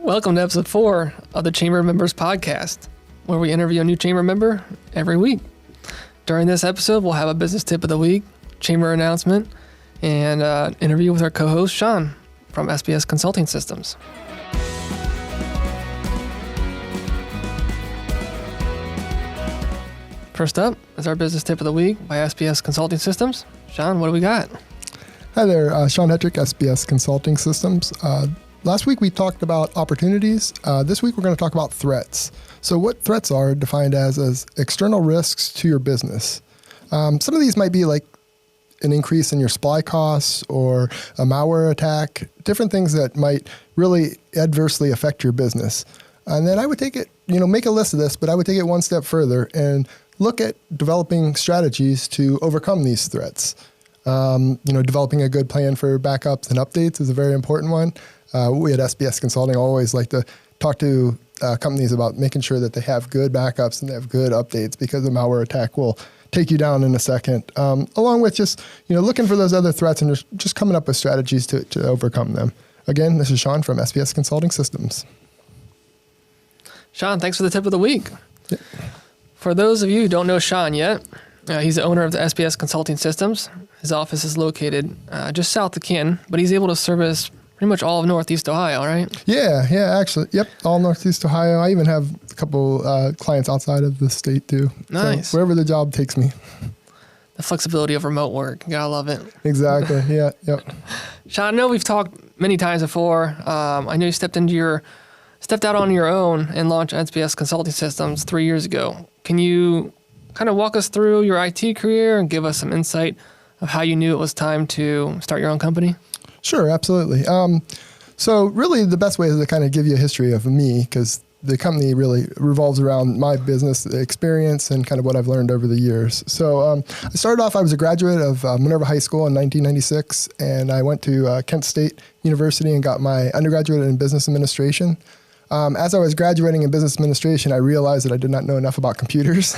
Welcome to episode 4 of the Chamber Members Podcast, where we interview a new Chamber member every week. During this episode, we'll have a business tip of the week, Chamber announcement, and an interview with our co-host, Sean, from SBS Consulting Systems. First up is our business tip of the week by SBS Consulting Systems. Sean, what do we got? Hi there, Sean Hetrick, SBS Consulting Systems. Last week we talked about opportunities. This week we're going to talk about threats. So what threats are defined as external risks to your business. Some of these might be like an increase in your supply costs or a malware attack, different things that might really adversely affect your business. And then I would take it, make a list of this, but I would take it one step further and look at developing strategies to overcome these threats. Developing a good plan for backups and updates is a very important one. We at SBS Consulting always like to talk to companies about making sure that they have good backups and they have good updates, because a malware attack will take you down in a second, along with just looking for those other threats and just coming up with strategies to overcome them. Again, this is Sean from SBS Consulting Systems. Sean, thanks for the tip of the week. Yeah. For those of you who don't know Sean yet, he's the owner of the SBS Consulting Systems. His office is located just south of Canton, but he's able to service pretty much all of Northeast Ohio, right? Yeah, actually. Yep, all Northeast Ohio. I even have a couple clients outside of the state too. Nice. So wherever the job takes me. The flexibility of remote work. You gotta love it. Exactly, yeah, yep. Sean, I know we've talked many times before. I know you stepped out on your own and launched SBS Consulting Systems 3 years ago. Can you kind of walk us through your IT career and give us some insight of how you knew it was time to start your own company? Sure, absolutely. So really the best way is to kind of give you a history of me, because the company really revolves around my business experience and kind of what I've learned over the years. So I started off, I was a graduate of Minerva High School in 1996, and I went to Kent State University and got my undergraduate in business administration. As I was graduating in business administration, I realized that I did not know enough about computers.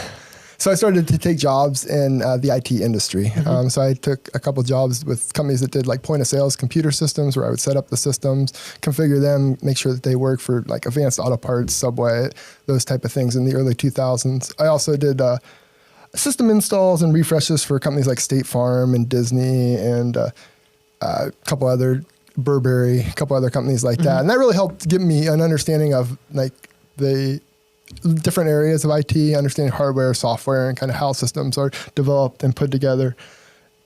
So I started to take jobs in the IT industry. Mm-hmm. So I took a couple jobs with companies that did like point of sales computer systems, where I would set up the systems, configure them, make sure that they work for like Advanced Auto Parts, Subway, those type of things in the early 2000s. I also did system installs and refreshes for companies like State Farm and Disney and a couple other, Burberry, a couple other companies like that. And that really helped give me an understanding of like the different areas of IT, understanding hardware, software, and kind of how systems are developed and put together.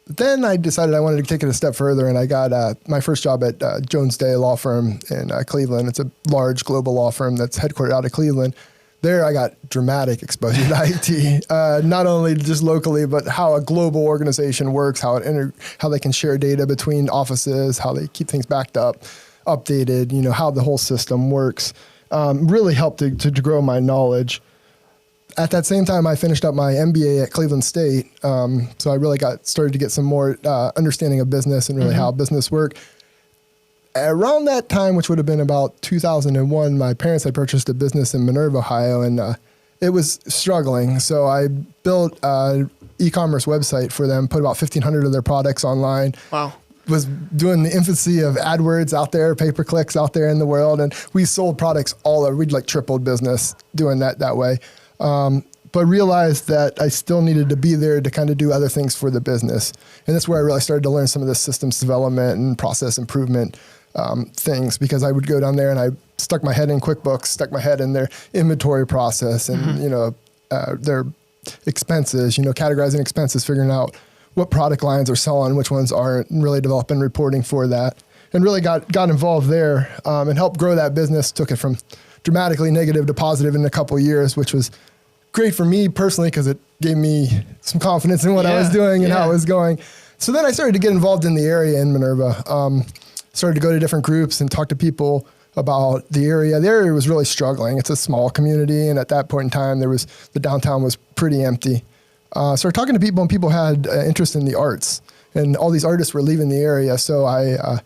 Then I decided I wanted to take it a step further, and I got my first job at Jones Day Law Firm in Cleveland. It's a large global law firm that's headquartered out of Cleveland. There I got dramatic exposure to IT, not only just locally, but how a global organization works, how they can share data between offices, how they keep things backed up, updated, how the whole system works. Really helped to grow my knowledge. At that same time, I finished up my MBA at Cleveland State. So I really started to get some more understanding of business and really how business worked. Around that time, which would have been about 2001, my parents had purchased a business in Minerva, Ohio, and it was struggling. So I built an e-commerce website for them, put about 1,500 of their products online. Wow. Was doing the infancy of AdWords out there, pay-per-clicks out there in the world, and we sold products all over. We'd like tripled business doing that way. But realized that I still needed to be there to kind of do other things for the business. And that's where I really started to learn some of the systems development and process improvement things, because I would go down there and I stuck my head in QuickBooks, stuck my head in their inventory process and, their expenses, categorizing expenses, figuring out what product lines are selling, which ones aren't, and really developing reporting for that. And really got involved there and helped grow that business, took it from dramatically negative to positive in a couple of years, which was great for me personally, because it gave me some confidence in what I was doing and how it was going. So then I started to get involved in the area in Minerva, started to go to different groups and talk to people about the area. The area was really struggling. It's a small community, and at that point in time, the downtown was pretty empty. Started talking to people, and people had interest in the arts, and all these artists were leaving the area. So I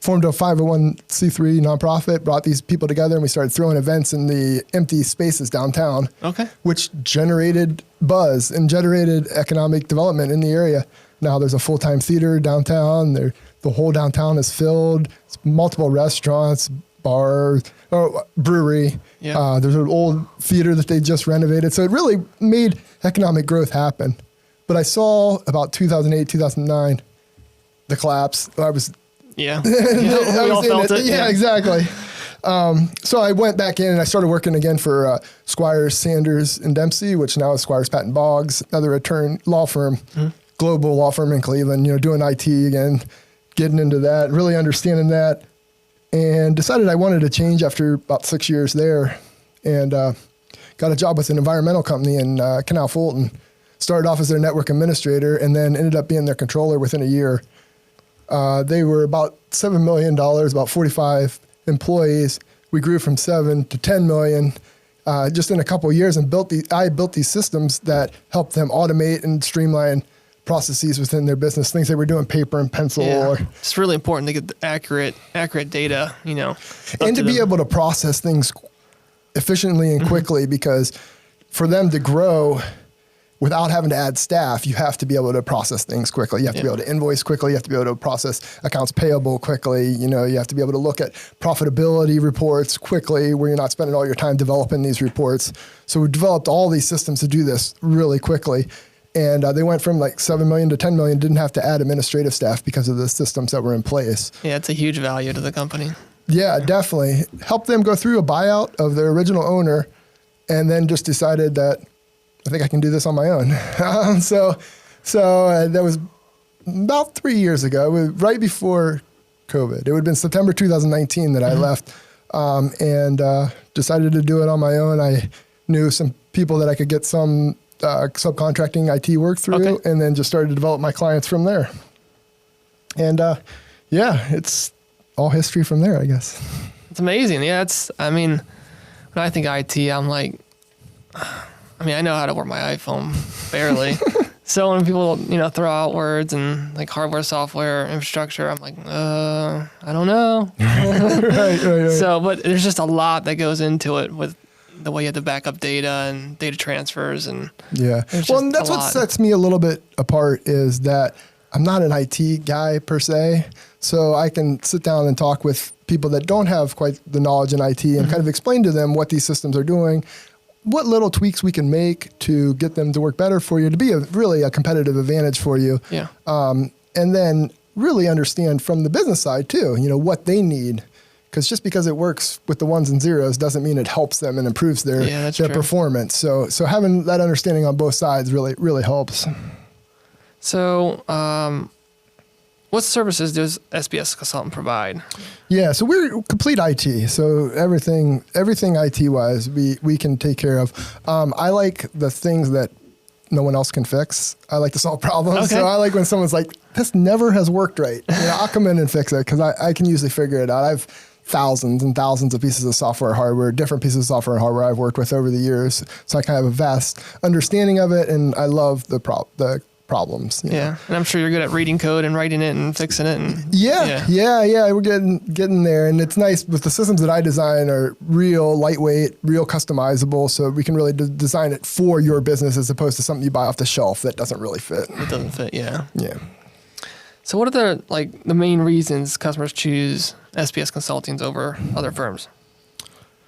formed a 501c3 nonprofit, brought these people together, and we started throwing events in the empty spaces downtown, which generated buzz and generated economic development in the area. Now there's a full-time theater downtown. The whole downtown is filled. It's multiple restaurants, bars, brewery. Yeah. There's an old theater that they just renovated. So it really made economic growth happen. But I saw about 2008, 2009, the collapse. I was Yeah. I We all was in felt it. Yeah, exactly. So I went back in and I started working again for Squires, Sanders, and Dempsey, which now is Squires, Patton Boggs, another law firm, global law firm in Cleveland, doing IT again, getting into that, really understanding that, and decided I wanted to change after about 6 years there, and got a job with an environmental company in Canal Fulton. Started off as their network administrator and then ended up being their controller within a year. They were about $7 million, about 45 employees. We grew from 7 to 10 million just in a couple of years, and I built these systems that helped them automate and streamline processes within their business, things they were doing paper and pencil. Yeah. It's really important to get the accurate data, And to be able to process things efficiently and quickly, because for them to grow without having to add staff, you have to be able to process things quickly. You have to be able to invoice quickly. You have to be able to process accounts payable quickly. You have to be able to look at profitability reports quickly where you're not spending all your time developing these reports. So we developed all these systems to do this really quickly. And they went from like 7 million to 10 million, didn't have to add administrative staff because of the systems that were in place. Yeah, it's a huge value to the company. Yeah, definitely. Helped them go through a buyout of their original owner and then just decided that I think I can do this on my own. So that was about 3 years ago. It was right before COVID. It would have been September 2019 that I left and decided to do it on my own. I knew some people that I could get some subcontracting IT work through, and then just started to develop my clients from there. And it's all history from there, I guess. It's amazing. Yeah, when I think IT, I'm like, I know how to work my iPhone, barely. So when people, throw out words and like hardware, software, infrastructure, I'm like, I don't know. Right. So, but there's just a lot that goes into it with the way you have to back up data and data transfers. And well, and that's what sets me a little bit apart is that I'm not an IT guy per se. So I can sit down and talk with people that don't have quite the knowledge in IT and kind of explain to them what these systems are doing, what little tweaks we can make to get them to work better for you, to be really a competitive advantage for you. Yeah. And then really understand from the business side too, what they need. Because just because it works with the ones and zeros doesn't mean it helps them and improves their performance. So having that understanding on both sides really, really helps. So what services does SBS Consultant provide? Yeah, so we're complete IT. So everything IT-wise, we can take care of. I like the things that no one else can fix. I like to solve problems. Okay. So I like when someone's like, this never has worked right. I'll come in and fix it because I can usually figure it out. I've thousands and thousands of pieces of software, hardware, different pieces of software and hardware I've worked with over the years. So I kind of have a vast understanding of it, and I love the problems. Yeah, and I'm sure you're good at reading code and writing it and fixing it. And yeah, we're getting there, and it's nice with the systems that I design are real lightweight, real customizable, so we can really design it for your business as opposed to something you buy off the shelf that doesn't really fit. It doesn't fit, yeah. Yeah. So what are the main reasons customers choose SBS Consulting over other firms?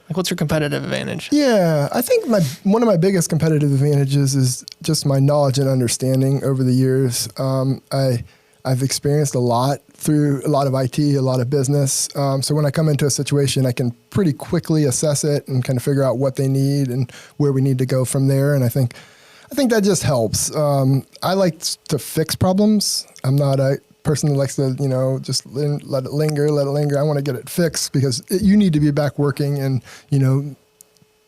Like, what's your competitive advantage? Yeah, I think one of my biggest competitive advantages is just my knowledge and understanding over the years. I've experienced a lot through a lot of IT, a lot of business. So when I come into a situation, I can pretty quickly assess it and kind of figure out what they need and where we need to go from there. And I think that just helps. I like to fix problems. I'm not a person that likes to, just let it linger. I want to get it fixed because you need to be back working and,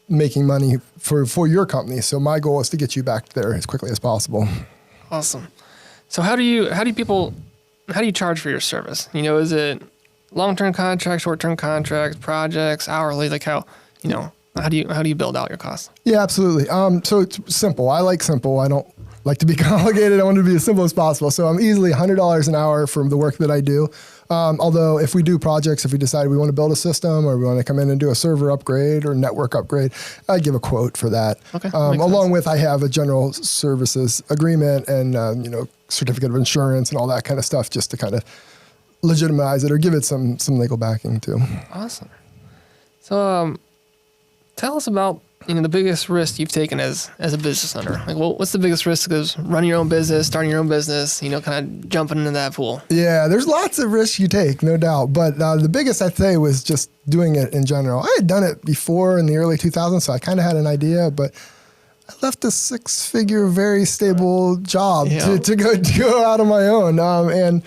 making money for your company. So my goal is to get you back there as quickly as possible. Awesome. So how do you charge for your service? Is it long-term contracts, short-term contracts, projects, hourly? Like how do you build out your costs? Yeah, absolutely. So it's simple. I like simple. I don't like to be complicated. I want it to be as simple as possible. So I'm easily $100 an hour from the work that I do. Although if we do projects, if we decide we want to build a system or we want to come in and do a server upgrade or network upgrade, I give a quote for that. Okay. Along with I have a general services agreement and certificate of insurance and all that kind of stuff just to kind of legitimize it or give it some legal backing too. Awesome. So, tell us about the biggest risk you've taken as a business owner. Like, what's the biggest risk? Because running your own business, starting your own business, kind of jumping into that pool. Yeah, there's lots of risks you take, no doubt. But the biggest I'd say was just doing it in general. I had done it before in the early 2000s, so I kind of had an idea, but I left a 6-figure, very stable job to go out on my own. And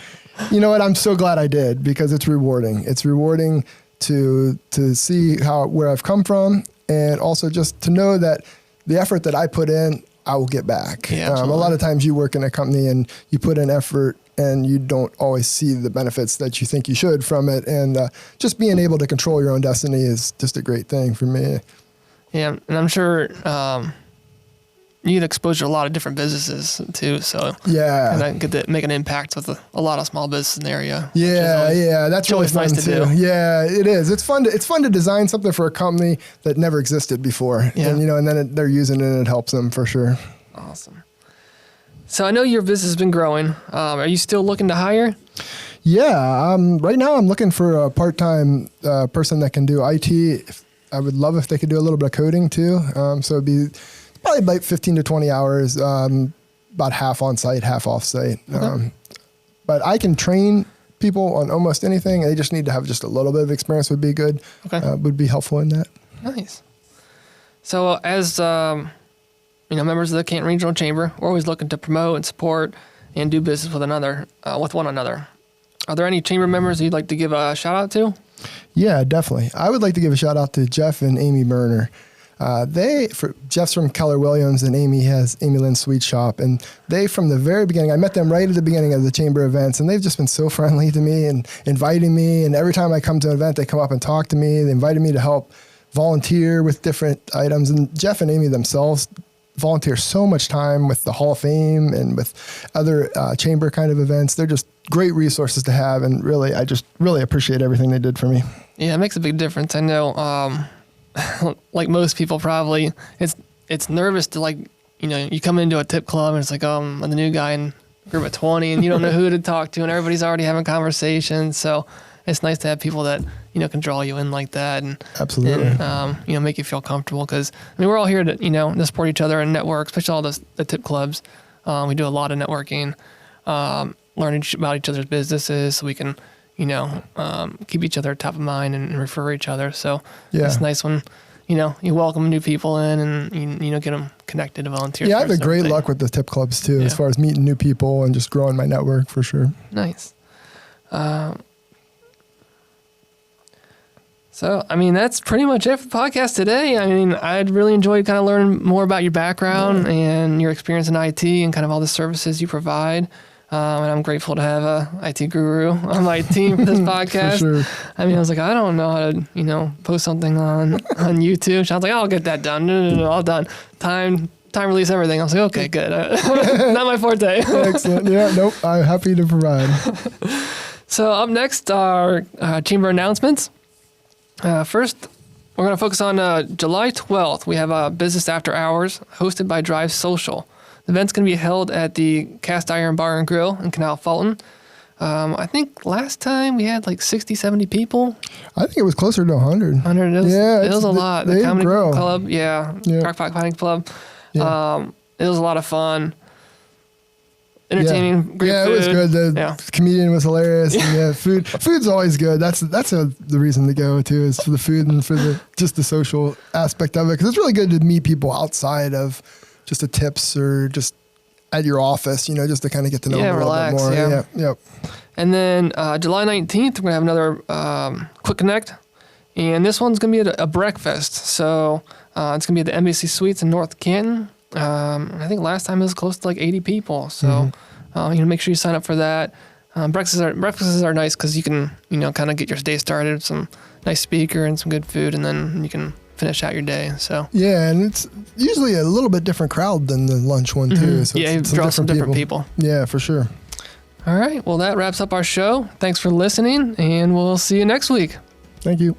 you know what? I'm so glad I did, because it's rewarding. It's rewarding to see where I've come from, and also just to know that the effort that I put in, I will get back. Yeah, a lot of times you work in a company and you put in effort and you don't always see the benefits that you think you should from it. And just being able to control your own destiny is just a great thing for me. Yeah, and I'm sure you get exposure to a lot of different businesses too. So and I get to make an impact with a lot of small businesses in the area. Yeah, that's really fun nice to too. do. Yeah, it is. It's fun to design something for a company that never existed before. Yeah. And then they're using it and it helps them for sure. Awesome. So I know your business has been growing. Are you still looking to hire? Yeah, right now I'm looking for a part-time person that can do IT. I would love if they could do a little bit of coding too. So it'd be probably about 15 to 20 hours, about half on site, half off site. Okay. But I can train people on almost anything. They just need to have just a little bit of experience would be good. Okay. Would be helpful in that. Nice. So as members of the Canton Regional Chamber, we're always looking to promote and support and do business with one another. Are there any chamber members you'd like to give a shout out to? Yeah, definitely. I would like to give a shout out to Jeff and Amy Berner. Jeff's from Keller Williams and Amy has Amy Lynn's Sweet Shop. And they, from the very beginning, I met them right at the beginning of the chamber events, and they've just been so friendly to me and inviting me. And every time I come to an event, they come up and talk to me. They invited me to help volunteer with different items. And Jeff and Amy themselves volunteer so much time with the Hall of Fame and with other chamber kind of events. They're just great resources to have. And really, I just really appreciate everything they did for me. Yeah, it makes a big difference. I know, like most people probably, it's nervous to you come into a tip club and it's like, I'm the new guy in a group of 20 and you don't know who to talk to and everybody's already having conversations. So it's nice to have people that, can draw you in like that and absolutely, and, make you feel comfortable. Cause we're all here to, to support each other and network, especially all the tip clubs. We do a lot of networking, learning about each other's businesses so we can, keep each other top of mind and refer each other. So it's nice when, you welcome new people in and, get them connected to volunteer. Yeah, I have great luck with the tip clubs too, as far as meeting new people and just growing my network for sure. Nice. So, that's pretty much it for the podcast today. I'd really enjoyed kind of learning more about your background and your experience in IT and kind of all the services you provide. And I'm grateful to have a IT guru on my team for this podcast. For sure. I was like, I don't know how to, post something on YouTube. So I was like, I'll get that done. No, all done. Time release everything. I was like, okay, good. Not my forte. Excellent. Yeah, nope. I'm happy to provide. So up next are chamber announcements. First, we're going to focus on July 12th. We have a Business After Hours hosted by Drive Social. The event's going to be held at the Cast Iron Bar and Grill in Canal Fulton. I think last time we had like 60, 70 people. I think it was closer to 100. 100, it was a lot. The Comedy Club, Crockpot Comedy Club. Yeah. It was a lot of fun. Entertaining, great food. It was good. The comedian was hilarious. And food's always good. That's the reason to go too, is for the food and for just the social aspect of it. Because it's really good to meet people outside of just the tips or just at your office, just to kind of get to know them a little bit more. Yeah. Yep. And then July 19th, we're going to have another Quick Connect. And this one's going to be at a breakfast. So it's going to be at the Embassy Suites in North Canton. I think last time it was close to like 80 people. So make sure you sign up for that. Breakfasts are nice because you can, kind of get your day started with some nice speaker and some good food, and then you can finish out your day. So and it's usually a little bit different crowd than the lunch one too. So you draw some different people. Yeah, for sure. All right. Well, that wraps up our show. Thanks for listening, and we'll see you next week. Thank you.